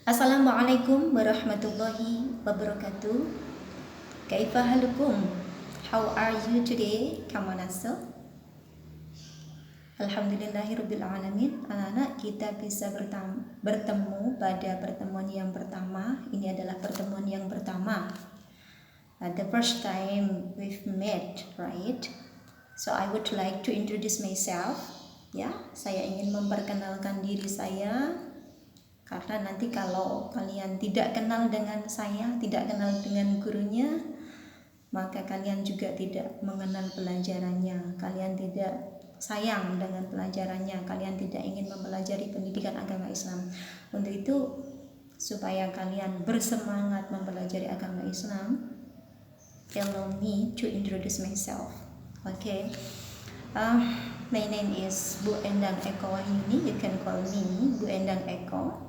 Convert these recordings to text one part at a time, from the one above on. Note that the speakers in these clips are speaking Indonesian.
Assalamualaikum warahmatullahi wabarakatuh. Kaifa halukum? How are you today? Kamu naso? Alhamdulillahirabbil alamin. Anak-anak, kita bisa bertemu pada pertemuan yang pertama. Ini adalah pertemuan yang pertama. The first time we've met, right? So I would like to introduce myself. Ya, saya ingin memperkenalkan diri saya. Karena nanti kalau kalian tidak kenal dengan saya, tidak kenal dengan gurunya, maka kalian juga tidak mengenal pelajarannya. Kalian tidak sayang dengan pelajarannya. Kalian tidak ingin mempelajari pendidikan agama Islam. Untuk itu, supaya kalian bersemangat mempelajari agama Islam, allow me to introduce myself. Okay. My name is Bu Endang Eko Wahyuni. You can call me Bu Endang Eko.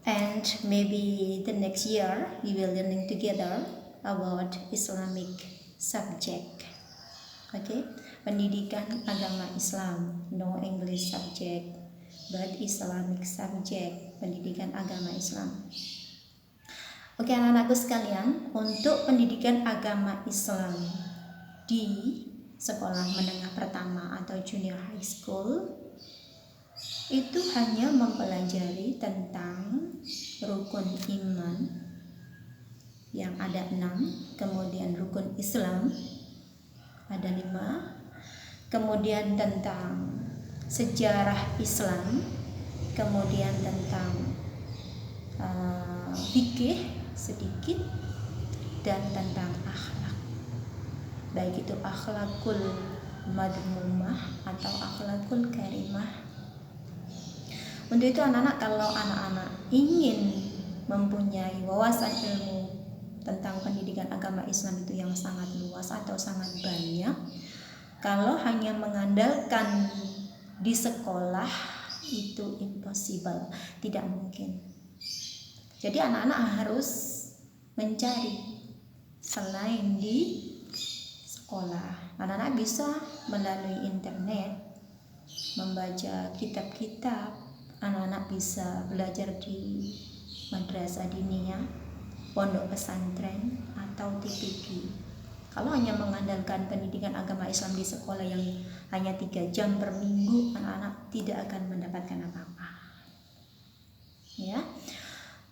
And maybe the next year we will learning together about Islamic subject. Okay, pendidikan agama Islam, no English subject, but Islamic subject, pendidikan agama Islam. Oke, anak-anakku sekalian, untuk pendidikan agama Islam di sekolah menengah pertama atau junior high school itu hanya mempelajari tentang rukun iman yang ada 6, kemudian rukun Islam ada 5, kemudian tentang sejarah Islam, kemudian tentang fikih sedikit, dan tentang akhlak, baik itu akhlakul madmumah atau akhlakul karimah. Untuk itu anak-anak, kalau anak-anak ingin mempunyai wawasan ilmu tentang pendidikan agama Islam itu yang sangat luas atau sangat banyak, kalau hanya mengandalkan di sekolah itu impossible, tidak mungkin. Jadi anak-anak harus mencari selain di sekolah. Anak-anak bisa melalui internet membaca kitab-kitab. Anak-anak bisa belajar di madrasah diniyah, pondok pesantren, atau TPQ. Kalau hanya mengandalkan pendidikan agama Islam di sekolah yang hanya 3 jam per minggu, anak-anak tidak akan mendapatkan apa-apa. Ya.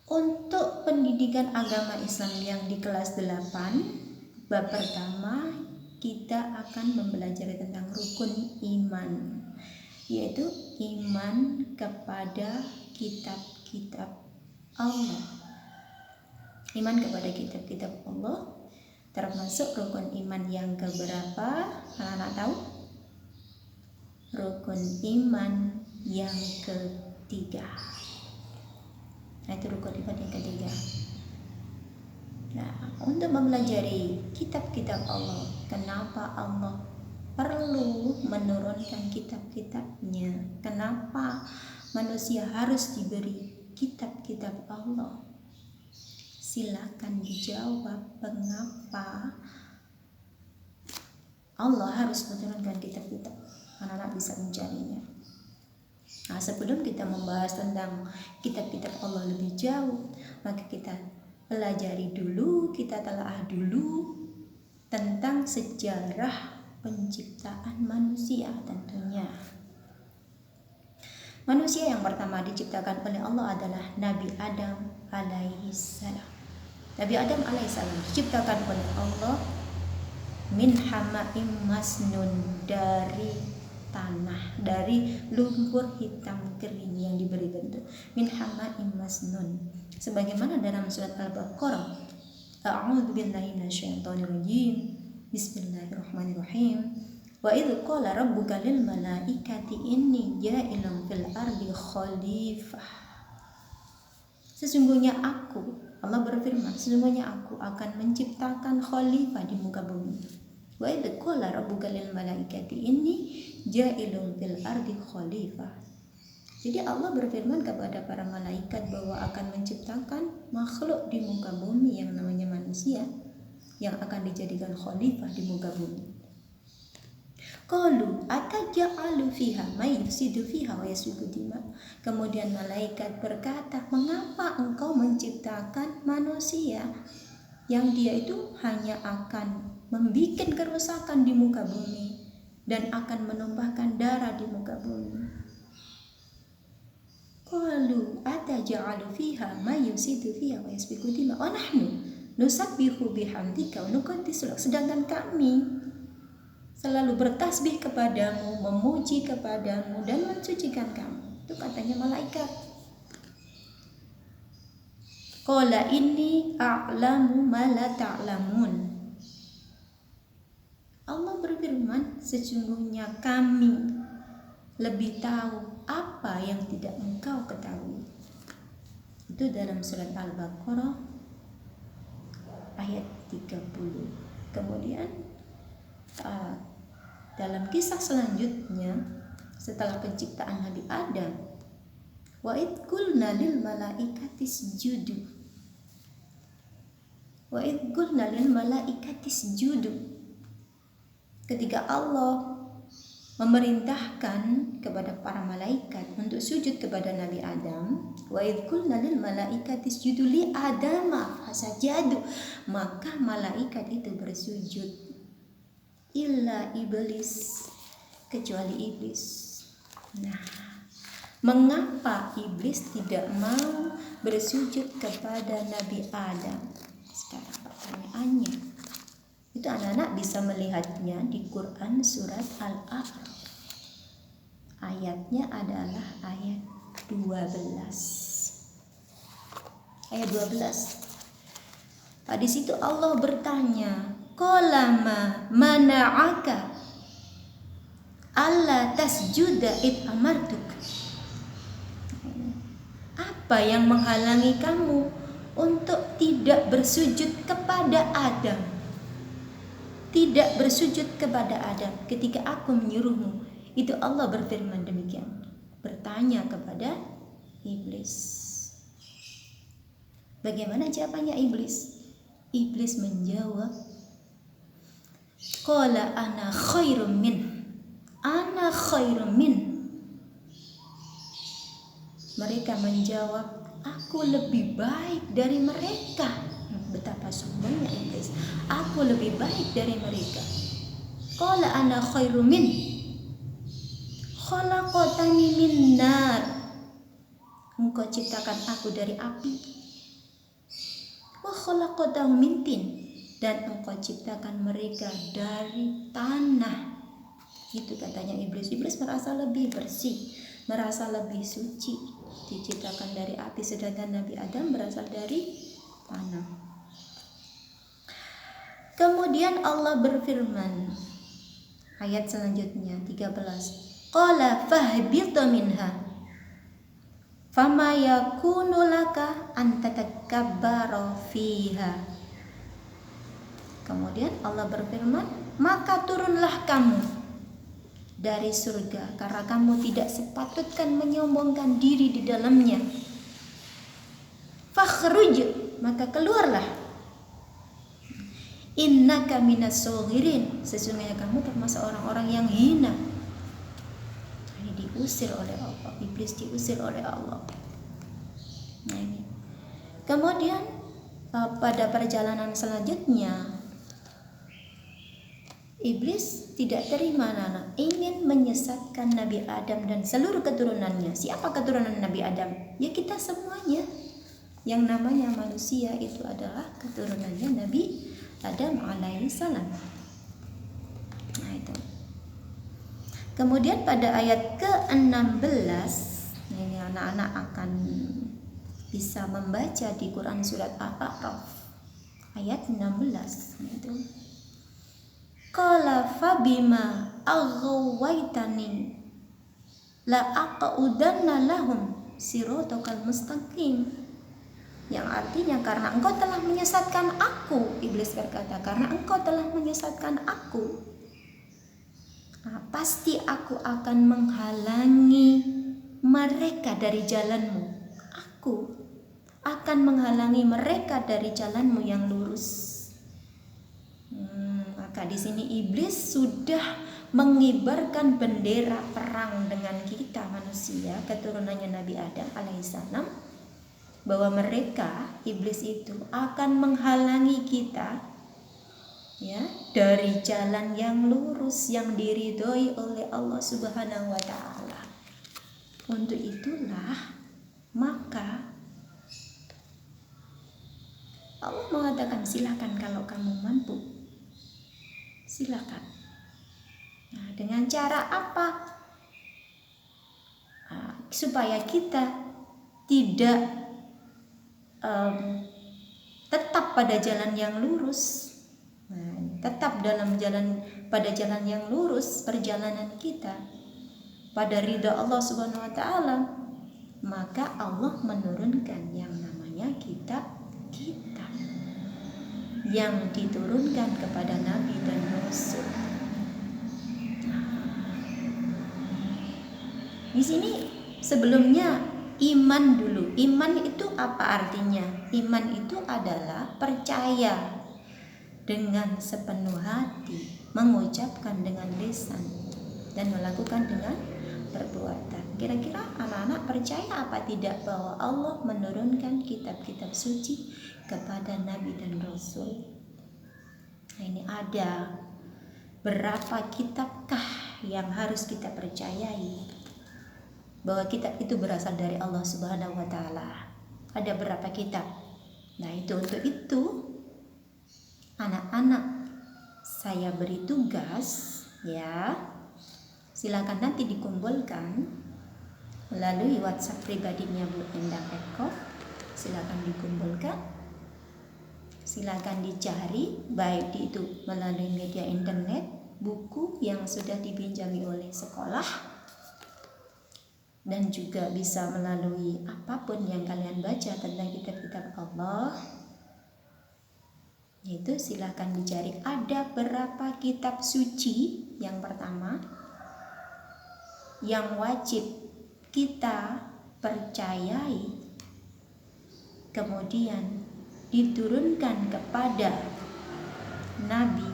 Untuk pendidikan agama Islam yang di kelas 8, bab pertama kita akan mempelajari tentang rukun iman, yaitu iman kepada kitab-kitab Allah. Iman kepada kitab-kitab Allah termasuk rukun iman yang keberapa? Anak-anak tahu? Rukun iman yang ketiga. Nah, itu rukun iman yang ketiga. Nah, untuk mempelajari kitab-kitab Allah, kenapa Allah perlu menurunkan kitab-kitabnya? Kenapa manusia harus diberi kitab-kitab Allah? Silakan dijawab, mengapa Allah harus menurunkan kitab-kitab? Anak-anak bisa mencarinya. Nah, sebelum kita membahas tentang kitab-kitab Allah lebih jauh, maka kita pelajari dulu, kita telah dulu tentang sejarah penciptaan manusia tentunya. Manusia yang pertama diciptakan oleh Allah adalah Nabi Adam alaihissalam. Nabi Adam alaihissalam diciptakan oleh Allah min hama'im masnun, dari tanah, dari lumpur hitam kering yang diberi bentuk min hama'im masnun, sebagaimana dalam surat Al-Baqarah, a'udzu billahi minasyaitonir rajim, bismillahirrahmanirrahim, wa idz qala rabbuka lil malaikati inni ja'ilun fil ardi khalifah. Sesungguhnya aku, Allah berfirman, sesungguhnya aku akan menciptakan khalifah di muka bumi. Wa idz qala rabbuka lil malaikati inni ja'ilun fil ardi khalifah. Jadi Allah berfirman kepada para malaikat bahwa akan menciptakan makhluk di muka bumi yang namanya manusia, yang akan dijadikan khalifah di muka bumi. Qalu ataj'alu fiha may yufsidu fiha wa yasfiku dima. Kemudian malaikat berkata, mengapa engkau menciptakan manusia yang dia itu hanya akan membuat kerusakan di muka bumi dan akan menumpahkan darah di muka bumi. Qalu ataj'alu fiha may yufsidu fiha wa yasfiku dima wa nahnu nusabbihu bihamdika wa nuqaddisu lak. Sedangkan kami selalu bertasbih kepadamu, memuji kepadamu dan mensucikan kamu. Itu katanya malaikat. Qala inni a'lamu ma la ta'lamun. Allah berfirman, sesungguhnya kami lebih tahu apa yang tidak engkau ketahui. Itu dalam surat Al-Baqarah ayat 30. Kemudian dalam kisah selanjutnya setelah penciptaan Nabi Adam, wa id qulna lil malaikati isjudu, wa id qulna lil malaikati isjudu, ketika Allah memerintahkan kepada para malaikat untuk sujud kepada Nabi Adam, wa id qulna lil malaikati isjudu li adama fasajadu, maka malaikat itu bersujud, illa iblis, kecuali iblis. Nah, mengapa iblis tidak mau bersujud kepada Nabi Adam? Sekarang pertanyaannya, itu anak-anak bisa melihatnya di Quran surat Al-A'raf. Ayatnya adalah ayat 12. Ayat 12. Di situ Allah bertanya, qala mana'aka alla tasjuda id amartuk. Apa yang menghalangi kamu untuk tidak bersujud kepada Adam? Tidak bersujud kepada Adam ketika aku menyuruhmu. Itu Allah berfirman demikian, bertanya kepada iblis. Bagaimana jawabannya iblis? Iblis menjawab, qala ana khairum min. Mereka menjawab, aku lebih baik dari mereka. Betapa sombongnya iblis. Aku lebih baik dari mereka. Qala ana khairum min, khalaqtani min nar. Engkau ciptakan aku dari api. Wa khalaqtahu min tin, dan engkau ciptakan mereka dari tanah. Itu katanya iblis. Iblis merasa lebih bersih, merasa lebih suci, diciptakan dari api, sedangkan Nabi Adam berasal dari tanah. Kemudian Allah berfirman, ayat selanjutnya 13, qala fahbit minha fama yakunu laka an tatakabbara fiha. Kemudian Allah berfirman, maka turunlah kamu dari surga, karena kamu tidak sepatutkan menyombongkan diri di dalamnya. Fakhruj, maka keluarlah. Innaka minas soghirin, sesungguhnya kamu termasuk orang-orang yang hina. Ini diusir oleh Allah, iblis diusir oleh Allah. Nah ini. Kemudian pada perjalanan selanjutnya, iblis tidak terima anak, ingin menyesatkan Nabi Adam dan seluruh keturunannya. Siapa keturunan Nabi Adam? Ya kita semuanya. Yang namanya manusia itu adalah keturunannya Nabi Adam alaihissalam. Nah itu. Kemudian pada ayat ke-16, ini anak-anak akan bisa membaca di Quran surat Al-A'raf ayat 16. Nah itu. Qala fabima aghwaytani la aqudanna lahum siratal mustaqim. Yang artinya, karena engkau telah menyesatkan aku, iblis berkata, karena engkau telah menyesatkan aku, pasti aku akan menghalangi mereka dari jalanmu. Aku akan menghalangi mereka dari jalanmu yang lurus. Maka di sini iblis sudah mengibarkan bendera perang dengan kita manusia, keturunannya Nabi Adam alaihissalam, bahwa mereka, iblis itu akan menghalangi kita ya dari jalan yang lurus yang diridhoi oleh Allah Subhanahu wa taala. Untuk itulah maka Allah mengatakan silakan kalau kamu mampu. Silakan. Nah, dengan cara apa? Supaya kita tidak tetap pada jalan yang lurus. Tetap pada jalan yang lurus perjalanan kita pada ridha Allah Subhanahu wa taala, maka Allah menurunkan yang namanya kitab yang diturunkan kepada Nabi dan Rasul. Di sini sebelumnya iman dulu. Iman itu apa artinya? Iman itu adalah percaya dengan sepenuh hati, mengucapkan dengan lisan, dan melakukan dengan perbuatan. Kira-kira anak-anak percaya apa tidak bahwa Allah menurunkan kitab-kitab suci kepada Nabi dan Rasul? Nah, ini ada berapa kitabkah yang harus kita percayai bahwa kitab itu berasal dari Allah Subhanahu wa taala? Ada berapa kitab? Nah, untuk itu anak-anak saya beri tugas ya. Silakan nanti dikumpulkan melalui WhatsApp pribadinya Bu Endang Eko. Silakan dikumpulkan. Silakan dicari baik itu melalui media internet, buku yang sudah dipinjami oleh sekolah, dan juga bisa melalui apapun yang kalian baca tentang kitab-kitab Allah. Itu silakan dicari ada berapa kitab suci yang pertama yang wajib kita percayai, kemudian diturunkan kepada Nabi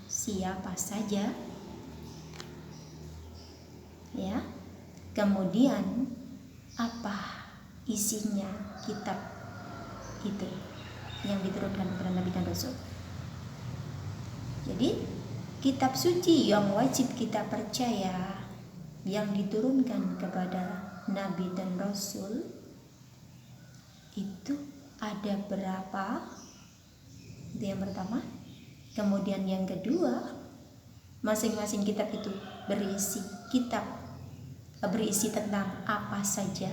siapa saja ya, kemudian apa isinya kitab itu yang diturunkan kepada Nabi dan Rasul. Jadi kitab suci yang wajib kita percaya yang diturunkan kepada Nabi dan Rasul itu ada berapa? Itu yang pertama. Kemudian yang kedua, masing-masing kitab itu berisi tentang apa saja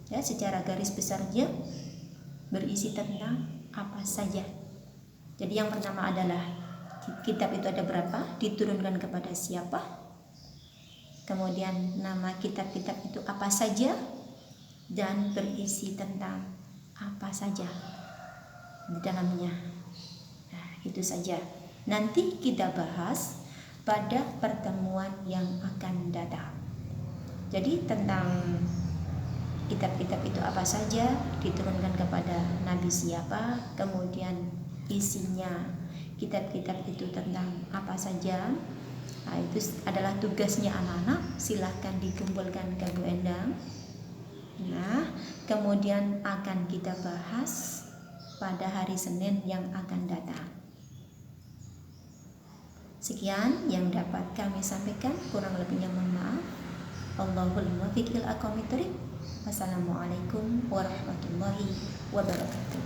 ya, secara garis besarnya berisi tentang apa saja. Jadi yang pertama adalah kitab itu ada berapa, diturunkan kepada siapa, kemudian nama kitab-kitab itu apa saja, dan berisi tentang apa saja di dalamnya. Nah, itu saja. Nanti kita bahas pada pertemuan yang akan datang. Jadi tentang kitab-kitab itu apa saja, diturunkan kepada Nabi siapa, kemudian isinya kitab-kitab itu tentang apa saja. Nah, itu adalah tugasnya anak-anak. Silahkan dikumpulkan ke Bu Endang. Nah, kemudian akan kita bahas pada hari Senin yang akan datang. Sekian yang dapat kami sampaikan, kurang lebihnya mohon maaf. Allahul muwaffiq ila aqwamit thoriq. Wassalamualaikum warahmatullahi wabarakatuh.